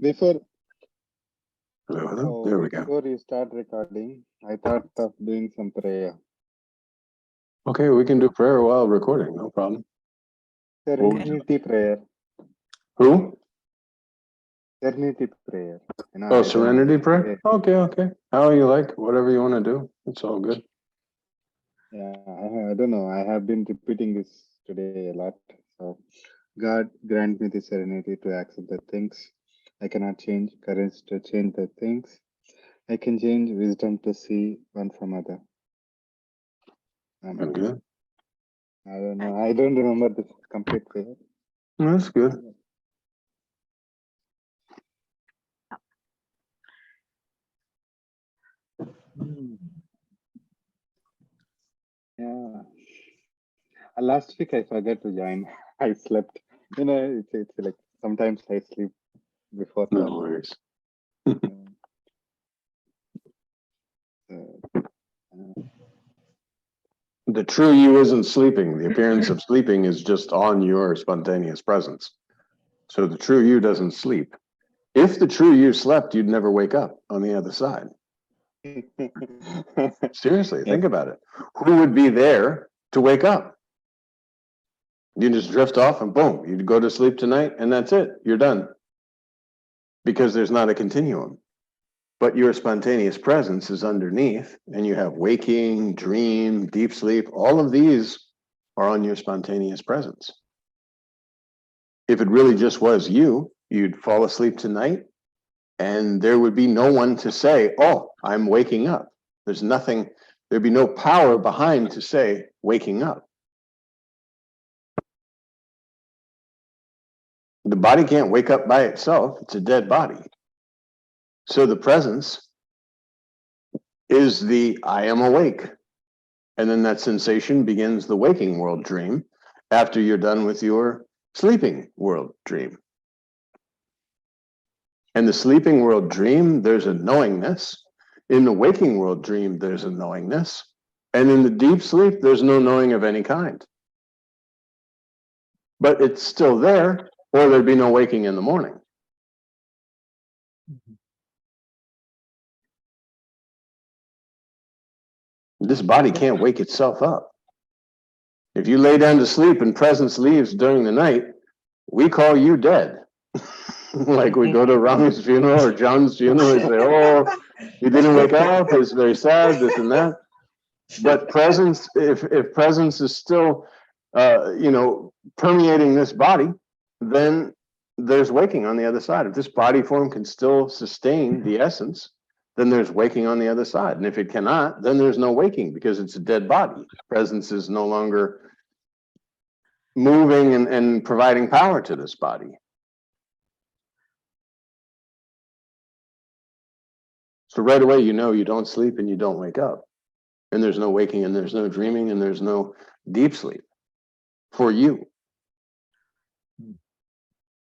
Before, There we go. Before you start recording, I thought of doing some prayer. Okay, we can do prayer while recording, no problem. Serenity prayer. Who? Serenity prayer. Oh, serenity prayer? Okay. How you like, whatever you want to do. It's all good. Yeah, I don't know. I have been repeating this today a lot. So, God grant me the serenity to accept the things I cannot change, courage to change the things I can change, wisdom to see one from other. Good. I don't know. I don't remember the complete prayer. That's good. Yeah. Last week I forgot to join. I slept. It's like sometimes I sleep before No that. worries. The true you isn't sleeping. The appearance of sleeping is just on your spontaneous presence. So the true you doesn't sleep. If the true you slept, you'd never wake up on the other side. Seriously, think about it. Who would be there to wake up? You just drift off and boom, you go to sleep tonight and that's it. You're done. Because there's not a continuum. But your spontaneous presence is underneath, and you have waking, dream, deep sleep. All of these are on your spontaneous presence. If it really just was you, you'd fall asleep tonight, and there would be no one to say, oh, I'm waking up. There's nothing, there'd be no power behind to say, waking up. The body can't wake up by itself. It's a dead body. So the presence is the I am awake. And then that sensation begins the waking world dream after you're done with your sleeping world dream. And the sleeping world dream, there's a knowingness. In the waking world dream, there's a knowingness. And in the deep sleep, there's no knowing of any kind. But it's still there, or there'd be no waking in the morning. This body can't wake itself up. If you lay down to sleep and presence leaves during the night, we call you dead. Like we go to Rami's funeral or John's funeral and say, oh, he didn't wake up, it's very sad, this and that. But presence, if presence is still, permeating this body, then there's waking on the other side. If this body form can still sustain the essence, then there's waking on the other side. And if it cannot, then there's no waking because it's a dead body. Presence is no longer moving and providing power to this body. So right away, you know, you don't sleep and you don't wake up. And there's no waking and there's no dreaming and there's no deep sleep for you.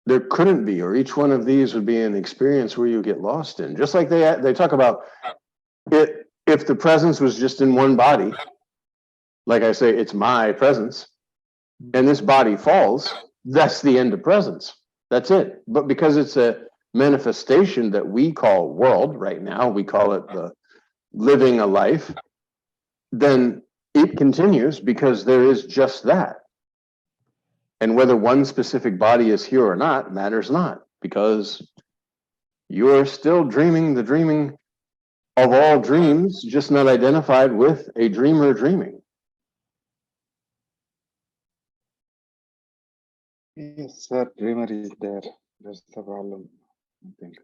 There couldn't be, or each one of these would be an experience where you get lost in. Just like they talk about it, if the presence was just in one body, like I say, it's my presence, and this body falls, that's the end of presence. That's it. But because it's a manifestation that we call world right now, we call it the living a life, then it continues because there is just that. And whether one specific body is here or not matters not, because you're still dreaming the dreaming of all dreams, just not identified with a dreamer dreaming. Yes, sir. Dreamer is there. That's the problem, I think.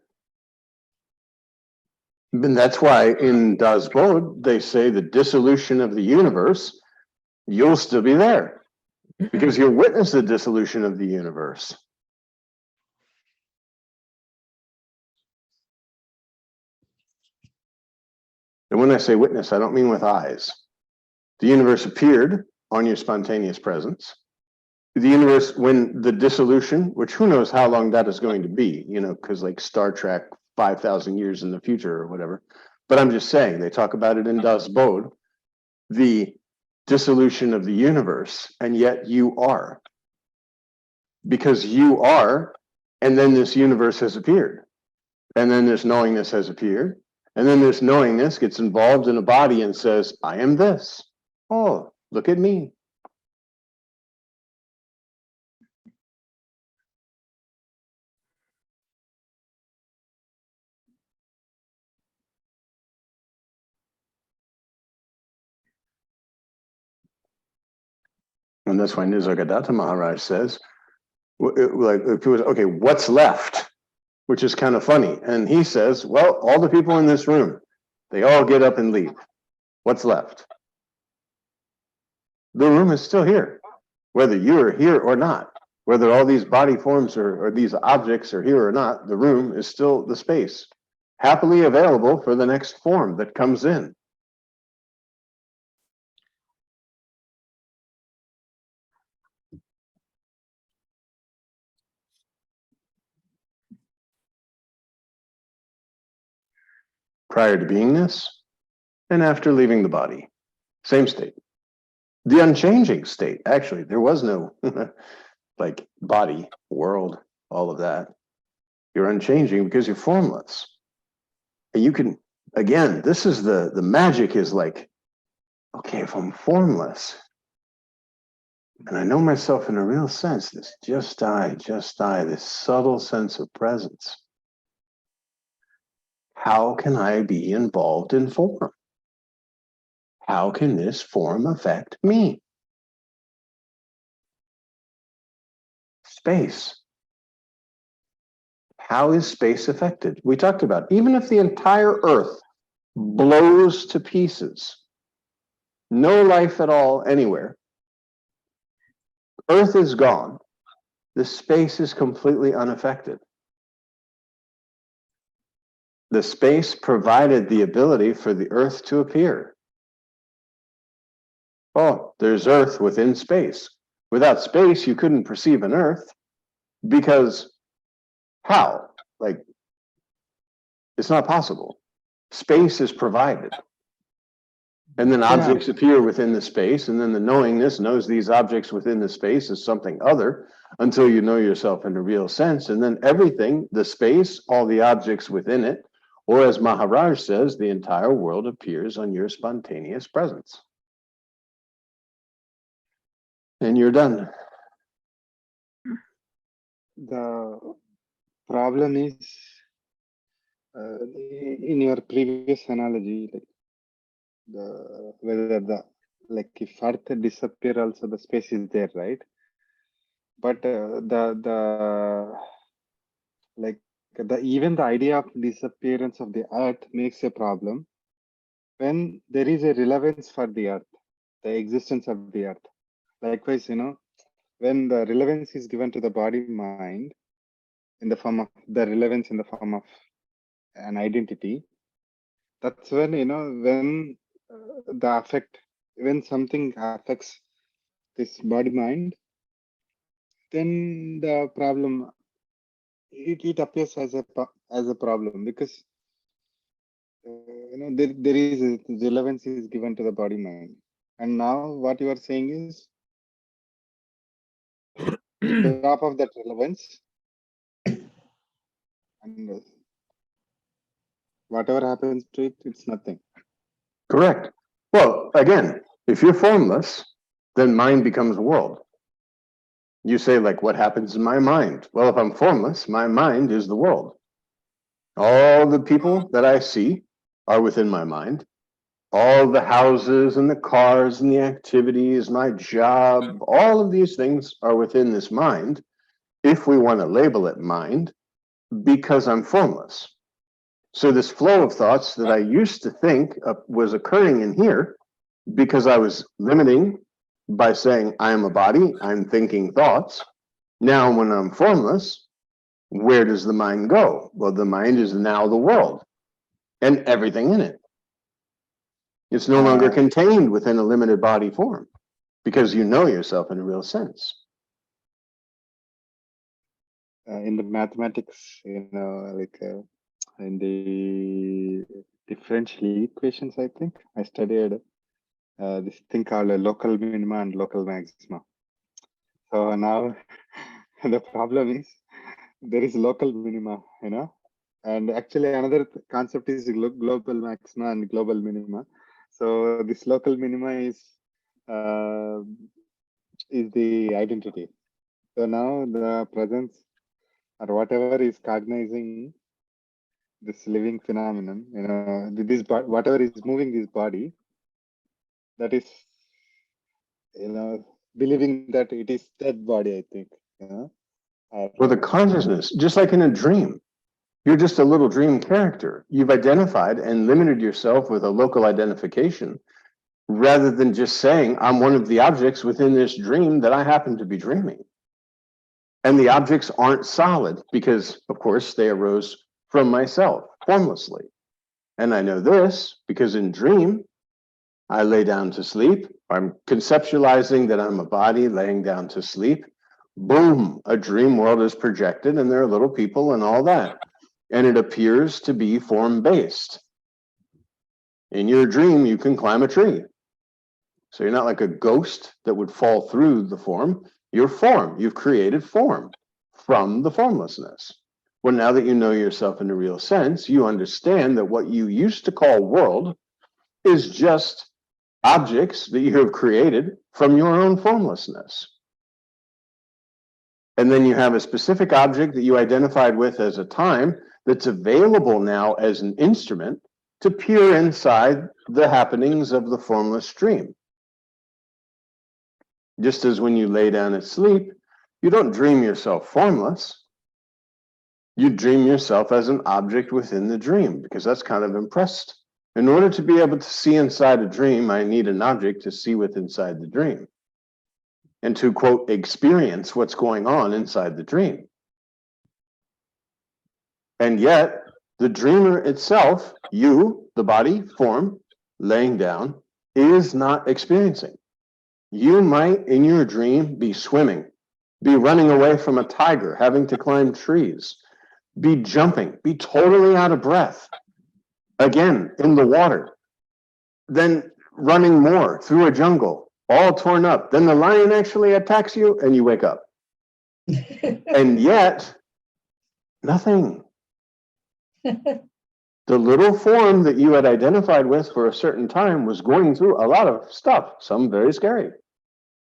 And that's why in Das Bod, they say the dissolution of the universe, you'll still be there because you'll witness the dissolution of the universe. And when I say witness, I don't mean with eyes. The universe appeared on your spontaneous presence. The universe, when the dissolution, which who knows how long that is going to be, because like Star Trek, 5,000 years in the future or whatever. But I'm just saying, they talk about it in Das Bod, the dissolution of the universe, and yet you are. Because you are, and then this universe has appeared. And then this knowingness has appeared. And then this knowingness gets involved in a body and says, I am this. Oh, look at me. And that's why Nisargadatta Maharaj says, like, if it was, okay, what's left? Which is kind of funny. And he says, well, all the people in this room, they all get up and leave. What's left? The room is still here, whether you're here or not. Whether all these body forms or these objects are here or not, the room is still the space, happily available for the next form that comes in. Prior to beingness and after leaving the body, same state. The unchanging state, actually, there was no like body, world, all of that. You're unchanging because you're formless. And you can, again, this is the magic is like, okay, if I'm formless, and I know myself in a real sense, this just I, this subtle sense of presence. How can I be involved in form? How can this form affect me? Space. How is space affected? We talked about, even if the entire earth blows to pieces, no life at all anywhere, earth is gone, the space is completely unaffected. The space provided the ability for the earth to appear. Oh, there's earth within space. Without space, you couldn't perceive an earth because how? Like, it's not possible. Space is provided. And then objects appear within the space, and then the knowingness knows these objects within the space as something other until you know yourself in a real sense. And then everything, the space, all the objects within it, or as Maharaj says, the entire world appears on your spontaneous presence. And you're done. The problem is, in your previous analogy, like whether the if Earth disappear, also the space is there, right? But even the idea of disappearance of the Earth makes a problem when there is a relevance for the Earth, the existence of the Earth. Likewise, when the relevance is given to the body mind in the form of the relevance in the form of an identity, that's when when the affect, when something affects this body mind, then the problem, it appears as a problem, because there is a relevance is given to the body mind. And now what you are saying is, drop of that relevance, and whatever happens to it, it's nothing. Correct. Well, again, if you're formless, then mind becomes a world. You say, like, what happens in my mind? Well, if I'm formless, my mind is the world. All the people that I see are within my mind. All the houses and the cars and the activities, my job, all of these things are within this mind, if we want to label it mind, because I'm formless. So this flow of thoughts that I used to think was occurring in here, because I was limiting by saying I am a body, I'm thinking thoughts. Now when I'm formless, where does the mind go? Well, the mind is now the world and everything in it. It's no longer contained within a limited body form because you know yourself in a real sense. In the mathematics, in the differential equations, I think I studied this thing called a local minima and local maxima. So now the problem is there is local minima, And actually, another concept is global maxima and global minima. So this local minima uh, is the identity. So now the presence or whatever is cognizing this living phenomenon, whatever is moving this body, that is, believing that it is that body, I think, or, Or the consciousness, just like in a dream. You're just a little dream character. You've identified and limited yourself with a local identification rather than just saying, I'm one of the objects within this dream that I happen to be dreaming. And the objects aren't solid because, of course, they arose from myself formlessly. And I know this because in dream, I lay down to sleep. I'm conceptualizing that I'm a body laying down to sleep. Boom, a dream world is projected and there are little people and all that. And it appears to be form-based. In your dream, you can climb a tree. So you're not like a ghost that would fall through the form. You're form. You've created form from the formlessness. Well, now that you know yourself in a real sense, you understand that what you used to call world is just objects that you have created from your own formlessness. And then you have a specific object that you identified with as a time that's available now as an instrument to peer inside the happenings of the formless dream. Just as when you lay down and sleep, you don't dream yourself formless. You dream yourself as an object within the dream, because that's kind of impressed. In order to be able to see inside a dream, I need an object to see what's inside the dream and to, quote, experience what's going on inside the dream. And yet, the dreamer itself, you, the body, form, laying down, is not experiencing. You might, in your dream, be swimming, be running away from a tiger, having to climb trees, be jumping, be totally out of breath, again, in the water, then running more through a jungle, all torn up. Then the lion actually attacks you and you wake up. And yet, nothing. The little form that you had identified with for a certain time was going through a lot of stuff, some very scary.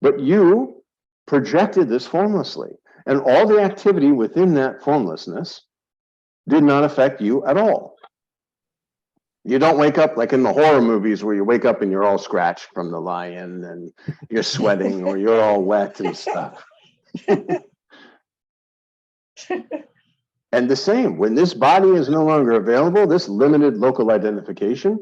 But you projected this formlessly, and all the activity within that formlessness did not affect you at all. You don't wake up like in the horror movies where you wake up and you're all scratched from the lion and you're sweating or you're all wet and stuff. And the same, when this body is no longer available, this limited local identification,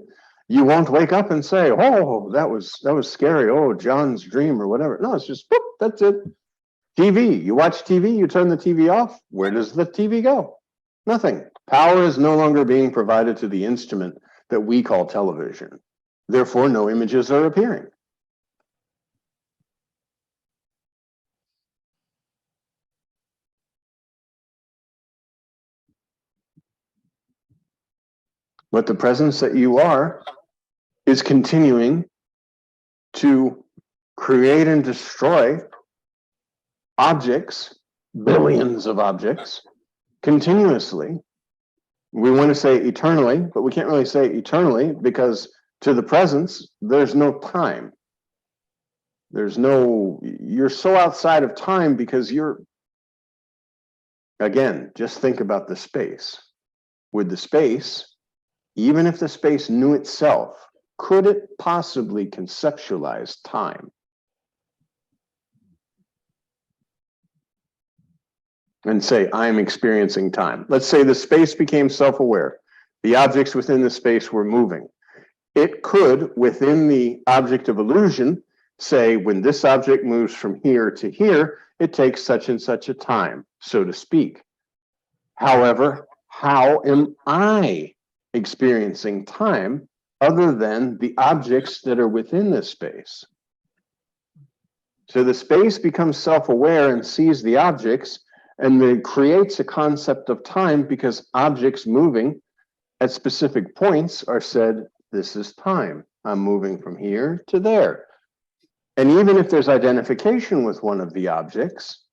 you won't wake up and say, oh, that was scary. Oh, John's dream or whatever. No, it's just, boop, that's it. TV, you watch TV, you turn the TV off. Where does the TV go? Nothing. Power is no longer being provided to the instrument that we call television. Therefore, no images are appearing. But the presence that you are is continuing to create and destroy objects, billions of objects, continuously. We want to say eternally, but we can't really say eternally because to the presence, there's no time. You're so outside of time because again, just think about the space. With the space, even if the space knew itself, could it possibly conceptualize time? And say, I'm experiencing time. Let's say the space became self-aware. The objects within the space were moving. It could, within the object of illusion, say, when this object moves from here to here, it takes such and such a time, so to speak. However, how am I experiencing time other than the objects that are within this space? So the space becomes self-aware and sees the objects and then creates a concept of time because objects moving at specific points are said, this is time. I'm moving from here to there. And even if there's identification with one of the objects,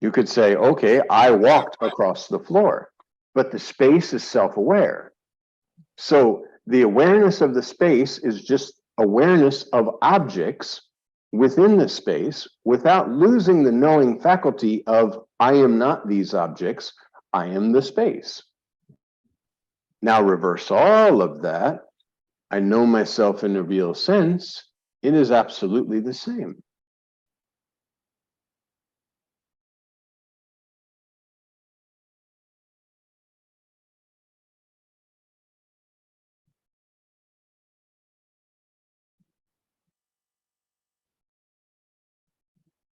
you could say, okay, I walked across the floor. but the space is self-aware. So the awareness of the space is just awareness of objects within the space without losing the knowing faculty of I am not these objects, I am the space. Now reverse all of that. I know myself in a real sense. It is absolutely the same.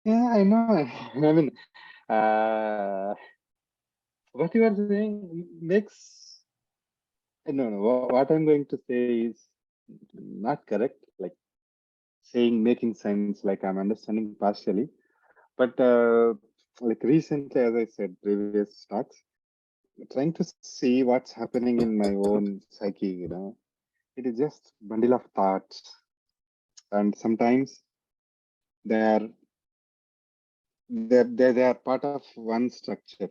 Yeah, I know. I mean, uh, what you are saying makes, no, no, what I'm going to say is not correct. Like saying, making sense, like I'm understanding partially. But like recently, as I said, previous talks, trying to see what's happening in my own psyche, it is just bundle of thoughts. And sometimes they are they are part of one structure,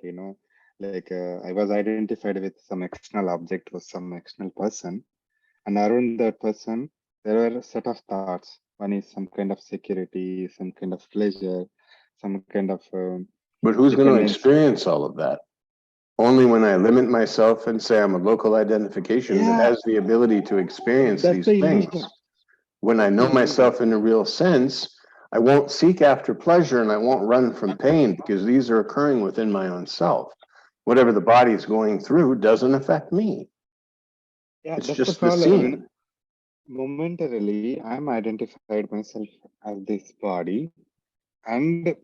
like I was identified with some external object or some external person, and around that person there were a set of thoughts. One is some kind of security, some kind of pleasure, some kind of But who's going to dependency. experience all of that? Only when I limit myself and say I'm a local identification that Yeah, has the ability to experience that's these the things. illusion. When I That's know the illusion. myself in a real sense, I won't seek after pleasure and I won't run from pain because these are occurring within my own self. Whatever the body is going through doesn't affect me. Yeah, It's that's the just the problem. I mean, scene. momentarily, I'm identified myself as this body, and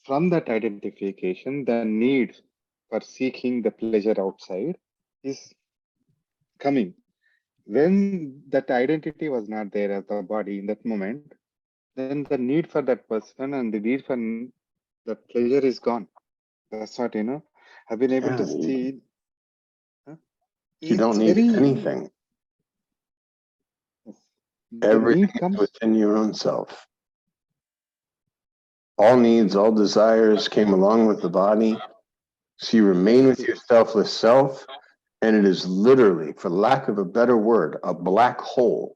from that identification, the need for seeking the pleasure outside is coming. When that identity was not there as the body in that moment, then the need for that person and the need for that pleasure is gone. That's what, I've been able Yeah, to see. Huh? you don't It's need very, anything. yes, the Everything need is comes. within your own self. All needs, all desires came along with the body. So you remain with your selfless self, and it is literally, for lack of a better word, a black hole.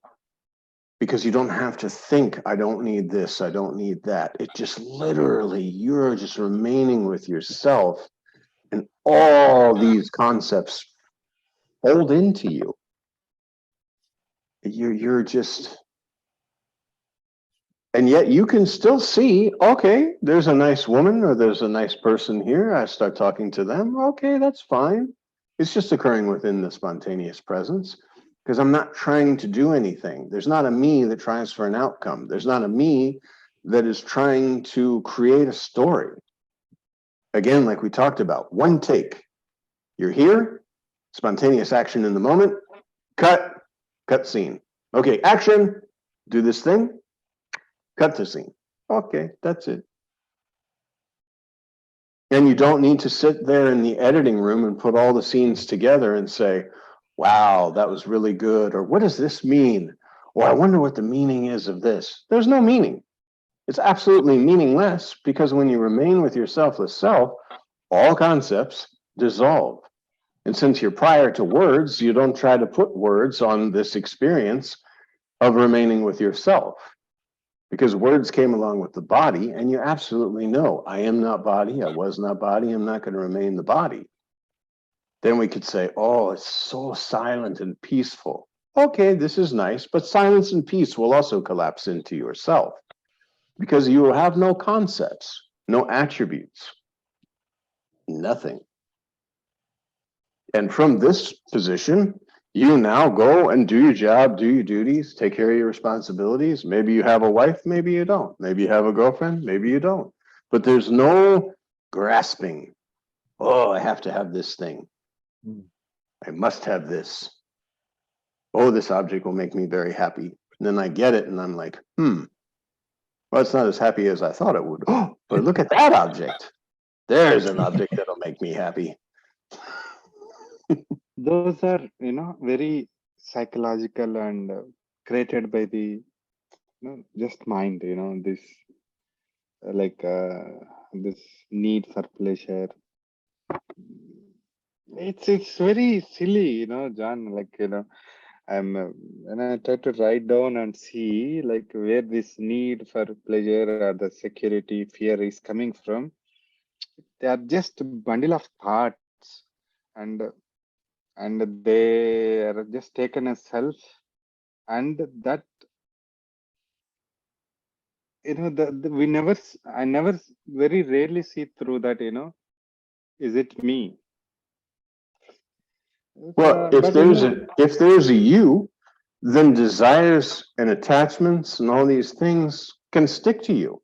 Because you don't have to think, I don't need this, I don't need that. It just literally, you're just remaining with yourself, and all these concepts fold into you. You're just, and yet you can still see, okay, there's a nice woman or there's a nice person here. I start talking to them. Okay, that's fine. It's just occurring within the spontaneous presence because I'm not trying to do anything. There's not a me that tries for an outcome. There's not a me that is trying to create a story. Again, like we talked about, one take. You're here, spontaneous action in the moment, cut scene. Okay, action, do this thing, cut the scene. Okay, that's it. And you don't need to sit there in the editing room and put all the scenes together and say, wow, that was really good. Or what does this mean? Or I wonder what the meaning is of this. There's no meaning. It's absolutely meaningless because when you remain with your selfless self, all concepts dissolve. And since you're prior to words, you don't try to put words on this experience of remaining with yourself. Because words came along with the body, and you absolutely know, I am not body, I was not body, I'm not going to remain the body. Then we could say, oh, it's so silent and peaceful. Okay, this is nice, but silence and peace will also collapse into yourself because you will have no concepts, no attributes, nothing. And from this position, you now go and do your job, do your duties, take care of your responsibilities. Maybe you have a wife, maybe you don't. Maybe you have a girlfriend, maybe you don't. But there's no grasping. Oh, I have to have this thing. I must have this. Oh, this object will make me very happy. And then I get it and I'm like, well, it's not as happy as I thought it would. Oh, but look at that object. There's an object that'll make me happy. Those are, very psychological and created by the, just mind, this like this need for pleasure. It's very silly, John. Like, I'm when I try to write down and see like where this need for pleasure or the security, fear is coming from. They are just a bundle of thoughts, and they are just taken as self, and that we never I never very rarely see through that. Is it me? Well, But if there's a you, then desires and attachments and all these things can stick to you.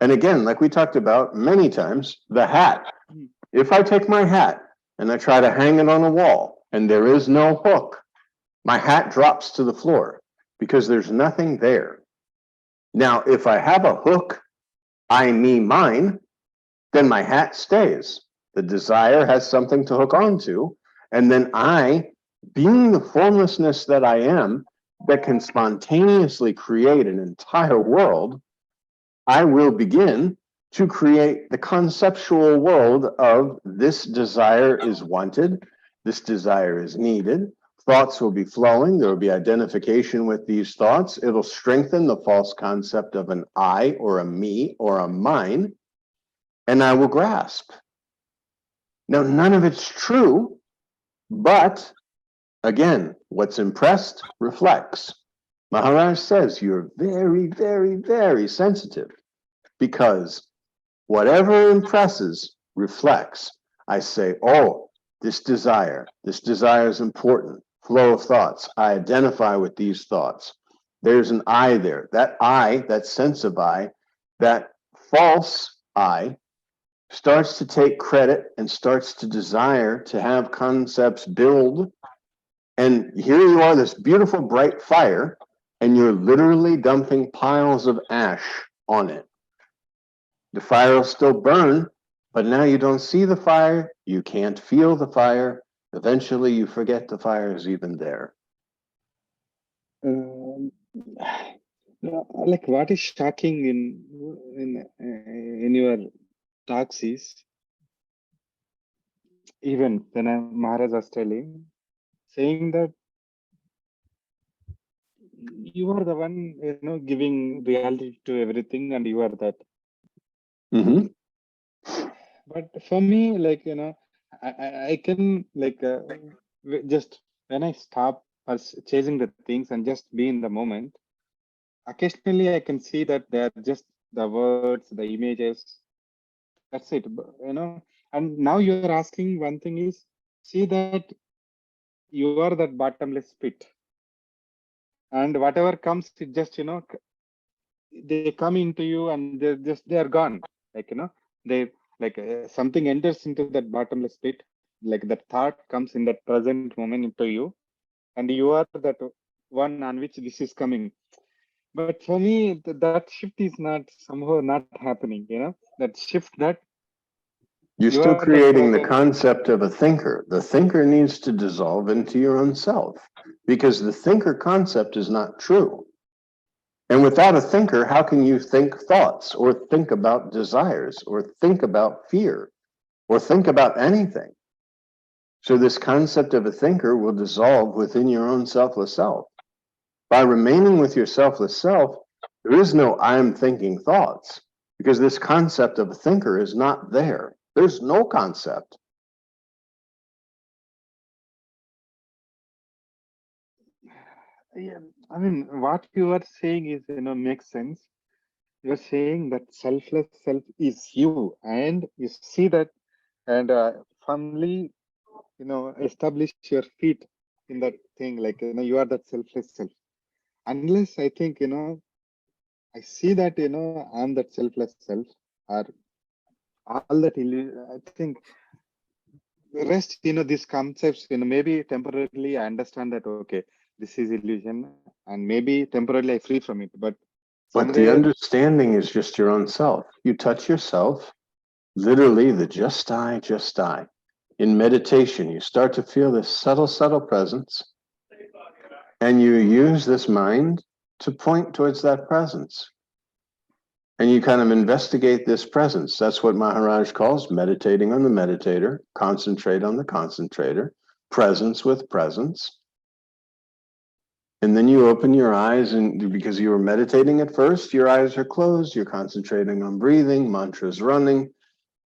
And again, like we talked about many times, the hat. If I take my hat and I try to hang it on a wall and there is no hook, my hat drops to the floor because there's nothing there. Now, if I have a hook, I, me, mine, then my hat stays. The desire has something to hook onto. And then I, being the formlessness that I am, that can spontaneously create an entire world, I will begin to create the conceptual world of this desire is wanted, this desire is needed. Thoughts will be flowing. There will be identification with these thoughts. It'll strengthen the false concept of an I or a me or a mine, and I will grasp. Now, none of it's true, but again, what's impressed reflects. Maharaj says you're very, very, very sensitive because whatever impresses reflects. I say, oh, this desire is important. Flow of thoughts. I identify with these thoughts. There's an I there. That I, that sense of I, that false I, starts to take credit and starts to desire to have concepts build. And here you are, this beautiful bright fire, and you're literally dumping piles of ash on it. The fire will still burn, but now you don't see the fire, you can't feel the fire. Eventually, you forget the fire is even there. um, like what is shocking in your talks is, even when Maharaj was telling, saying that you are the one, giving reality to everything, and you are that. Mm-hmm. But for me, like, I can like just when I stop chasing the things and just be in the moment, occasionally I can see that they are just the words, the images. That's it. And now you're asking one thing is, see that you are that bottomless pit, and whatever comes, it just they come into you and they are gone. Like they like something enters into that bottomless pit. Like that thought comes in that present moment into you, and you are that one on which this is coming. But for me, that shift is not somehow not happening. That shift, that You're you still are that creating the person. concept of a thinker. The thinker needs to dissolve into your own self because the thinker concept is not true. And without a thinker, how can you think thoughts or think about desires or think about fear or think about anything? So this concept of a thinker will dissolve within your own selfless self. By remaining with your selfless self, there is no I'm thinking thoughts because this concept of a thinker is not there. There's no concept. Yeah, I mean, what you are saying is, makes sense. You're saying that selfless self is you, and you see that, and firmly, establish your feet in that thing. Like, you are that selfless self. Unless I think, I see that, I'm that selfless self, or all that, I think the rest, these concepts, maybe temporarily I understand that, okay, this is illusion, and maybe temporarily I free from it. But But the somewhere, understanding is just your own self. You touch yourself, literally the just I, just I. In meditation, you start to feel this subtle, subtle presence, and you use this mind to point towards that presence. and you kind of investigate this presence. That's what Maharaj calls meditating on the meditator, concentrate on the concentrator, presence with presence. And then you open your eyes, and because you were meditating at first, your eyes are closed, you're concentrating on breathing, mantras running.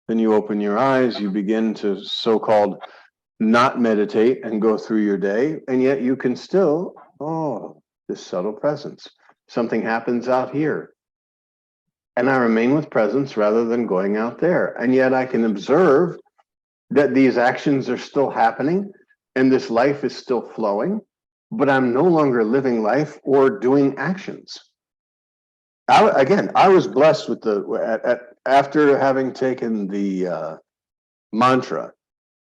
Then you open your eyes, you begin to so-called not meditate and go through your day, and yet you can still, oh, this subtle presence. Something happens out here, and I remain with presence rather than going out there. And yet I can observe that these actions are still happening and this life is still flowing, but I'm no longer living life or doing actions. I was blessed with after having taken the mantra,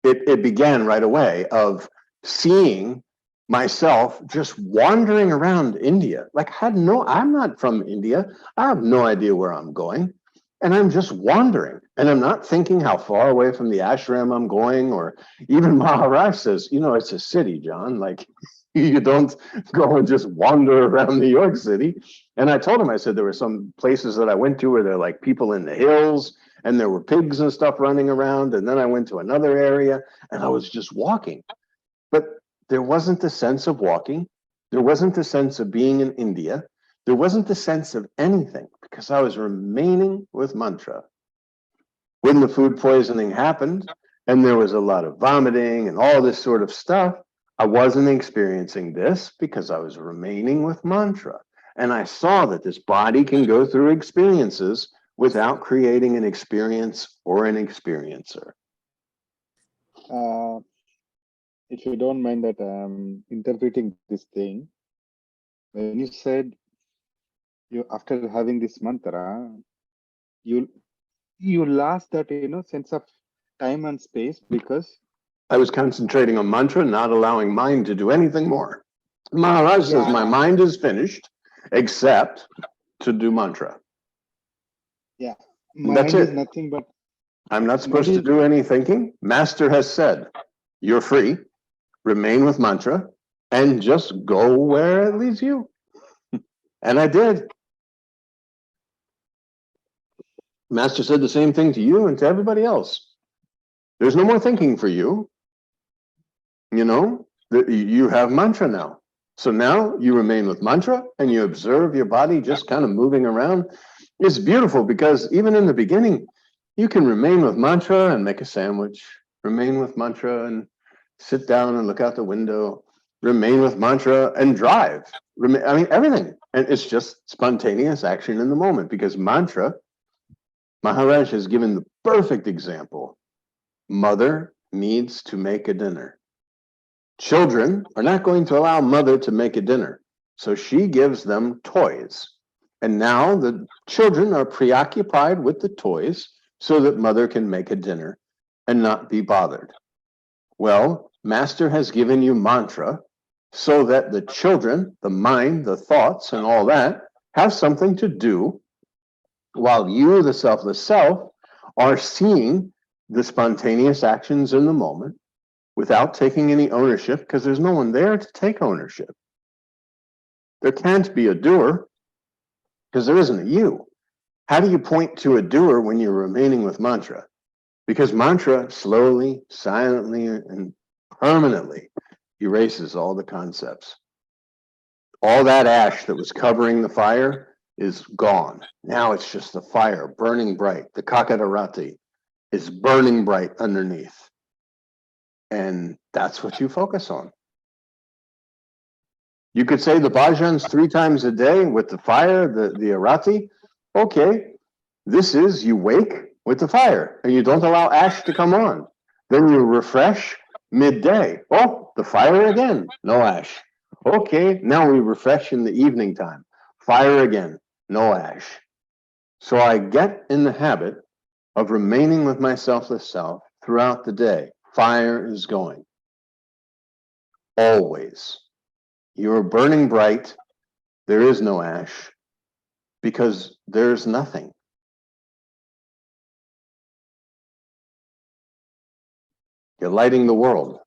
it began right away of seeing myself just wandering around India. Like I'm not from India. I have no idea where I'm going. And I'm just wandering. And I'm not thinking how far away from the ashram I'm going, or even Maharaj says, it's a city, John. Like, you don't go and just wander around New York City. And I told him, I said, there were some places that I went to where there are like people in the hills and there were pigs and stuff running around. And then I went to another area and I was just walking. But there wasn't the sense of walking. There wasn't the sense of being in India. There wasn't the sense of anything because I was remaining with mantra. When the food poisoning happened and there was a lot of vomiting and all this sort of stuff, I wasn't experiencing this because I was remaining with mantra. And I saw that this body can go through experiences without creating an experience or an experiencer. If you don't mind that interpreting this thing, when you said you after having this mantra, you lost that sense of time and space because I was concentrating on mantra, not allowing mind to do anything more. Maharaj says my mind is finished except to do mantra. Yeah, That's mind it. is nothing but I'm not supposed to do any thinking. Master has said, you're free, remain with mantra, and just go where it leads you. And I did. Master said the same thing to you and to everybody else. There's no more thinking for you. You have mantra now. So now you remain with mantra and you observe your body just kind of moving around. It's beautiful because even in the beginning, you can remain with mantra and make a sandwich, remain with mantra and sit down and look out the window, remain with mantra and drive. Everything. And it's just spontaneous action in the moment because mantra, Maharaj has given the perfect example. Mother needs to make a dinner. Children are not going to allow mother to make a dinner. So she gives them toys. And now the children are preoccupied with the toys so that mother can make a dinner and not be bothered. Well, Master has given you mantra so that the children, the mind, the thoughts, and all that have something to do while you, the selfless self, are seeing the spontaneous actions in the moment without taking any ownership, because there's no one there to take ownership. There can't be a doer, because there isn't a you. How do you point to a doer when you're remaining with mantra? Because mantra slowly, silently, and permanently erases all the concepts. All that ash that was covering the fire is gone. Now it's just the fire burning bright. The Kakadarati is burning bright underneath. And that's what you focus on. You could say the bhajans 3 times a day with the fire, the arati. Okay, this is you wake with the fire and you don't allow ash to come on. Then you refresh midday. Oh, the fire again, no ash. Okay, now we refresh in the evening time. Fire again, no ash. So I get in the habit of remaining with my selfless self throughout the day. Fire is going. Always. You are burning bright. There is no ash because there's nothing. You're lighting the world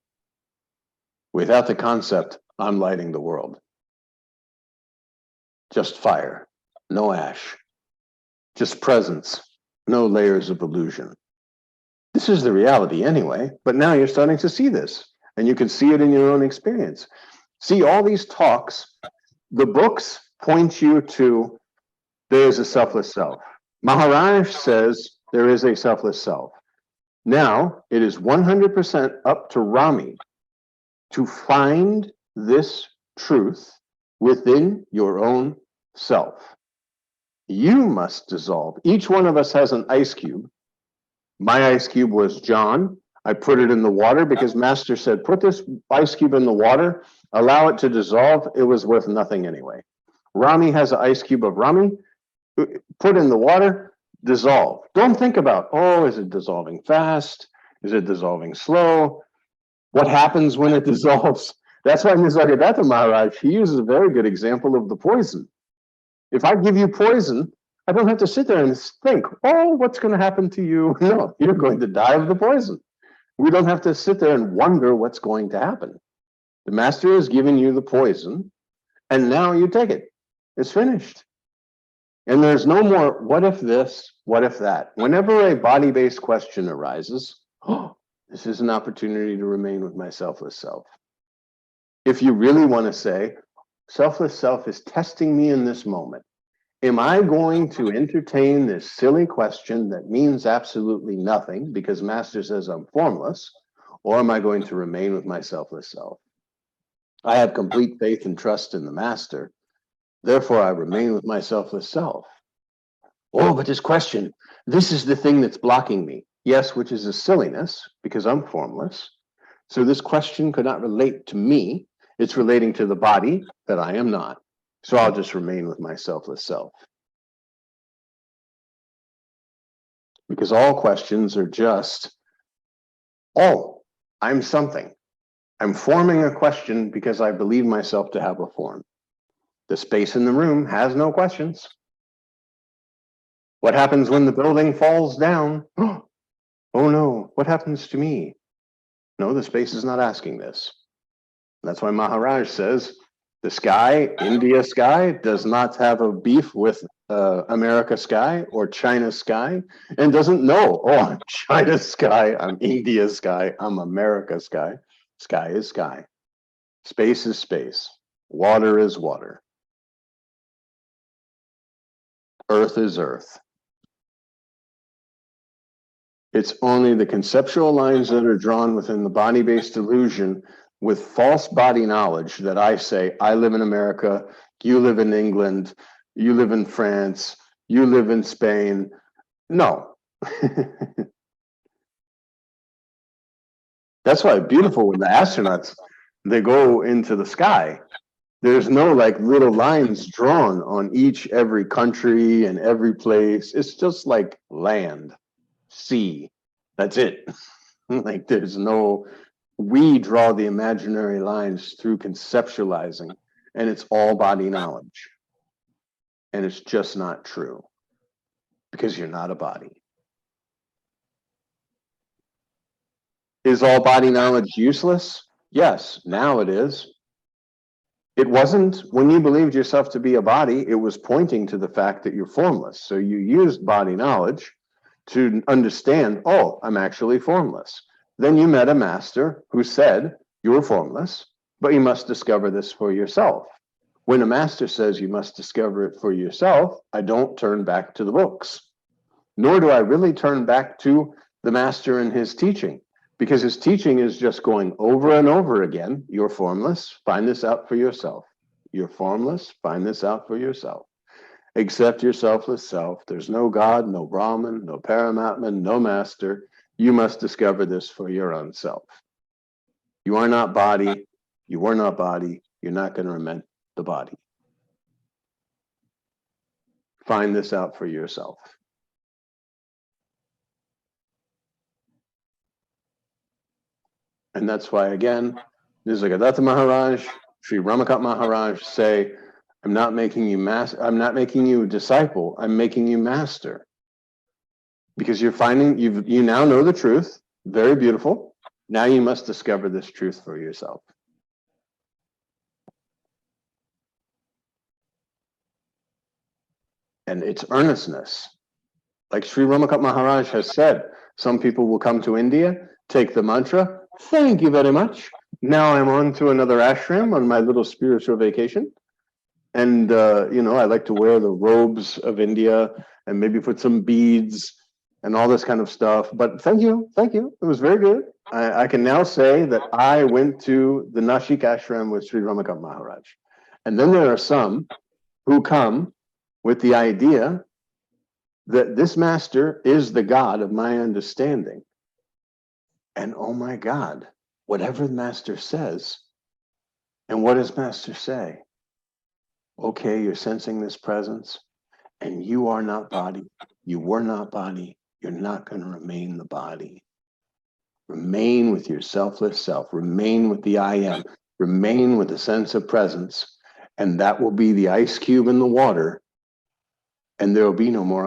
without the concept, I'm lighting the world. Just fire, no ash. just presence, no layers of illusion. This is the reality anyway, but now you're starting to see this, and you can see it in your own experience. See, all these talks, the books point you to there is a selfless self. Maharaj says there is a selfless self. Now, it is 100% up to Rami to find this truth within your own self. You must dissolve. Each one of us has an ice cube. My ice cube was John. I put it in the water because Master said, put this ice cube in the water, allow it to dissolve. It was worth nothing anyway. Rami has an ice cube of Rami. Put in the water, dissolve. Don't think about, oh, is it dissolving fast? Is it dissolving slow? What happens when it dissolves? That's why Nisargadatta Maharaj, he uses a very good example of the poison. If I give you poison, I don't have to sit there and think, oh, what's going to happen to you? No, you're going to die of the poison. We don't have to sit there and wonder what's going to happen. The master has given you the poison, and now you take it. It's finished. And there's no more, what if this, what if that? Whenever a body-based question arises, oh, this is an opportunity to remain with my selfless self. If you really want to say, selfless self is testing me in this moment, am I going to entertain this silly question that means absolutely nothing because Master says I'm formless, or am I going to remain with my selfless self? I have complete faith and trust in the Master. Therefore, I remain with my selfless self. Oh, but this question, this is the thing that's blocking me. Yes, which is a silliness because I'm formless. So this question could not relate to me. It's relating to the body that I am not. So I'll just remain with my selfless self. Because all questions are just, oh, I'm something. I'm forming a question because I believe myself to have a form. The space in the room has no questions. What happens when the building falls down? Oh no, what happens to me? No, the space is not asking this. That's why Maharaj says, the sky, India sky, does not have a beef with America sky or China sky, and doesn't know, oh, I'm China sky, I'm India sky, I'm America sky. Sky is sky. Space is space. Water is water. Earth is earth. It's only the conceptual lines that are drawn within the body-based illusion with false body knowledge that I say, I live in America, you live in England, you live in France, you live in Spain. No. That's why it's beautiful when the astronauts, they go into the sky. There's no like little lines drawn on every country and every place. It's just like land, sea. That's it. Like there's no, we draw the imaginary lines through conceptualizing, and it's all body knowledge. And it's just not true because you're not a body. Is all body knowledge useless? Yes, now it is. It wasn't when you believed yourself to be a body, it was pointing to the fact that you're formless. So you used body knowledge to understand, oh, I'm actually formless. Then you met a master who said you were formless, but you must discover this for yourself. When a master says you must discover it for yourself, I don't turn back to the books, nor do I really turn back to the master and his teaching, because his teaching is just going over and over again. You're formless, find this out for yourself. You're formless, find this out for yourself. Accept your selfless self. There's no God, no Brahman, no Paramatman, no master. You must discover this for your own self. You are not body. You were not body. You're not going to remain the body. Find this out for yourself. And that's why, again, Nisargadatta Maharaj, Sri Ramakant Maharaj say, I'm not making you I'm not making you a disciple. I'm making you master. Because you're finding, you now know the truth. Very beautiful. Now you must discover this truth for yourself. And it's earnestness. Like Sri Ramakant Maharaj has said, some people will come to India, take the mantra. Thank you very much. Now I'm on to another ashram on my little spiritual vacation. And, I like to wear the robes of India and maybe put some beads and all this kind of stuff. But thank you. It was very good. I can now say that I went to the Nashik Ashram with Sri Ramakant Maharaj. And then there are some who come with the idea that this master is the God of my understanding. And oh my God, whatever the master says, and what does master say? Okay, you're sensing this presence, and you are not body. You were not body. You're not going to remain the body. Remain with your selfless self. Remain with the I am. Remain with the sense of presence. And that will be the ice cube in the water, and there will be no more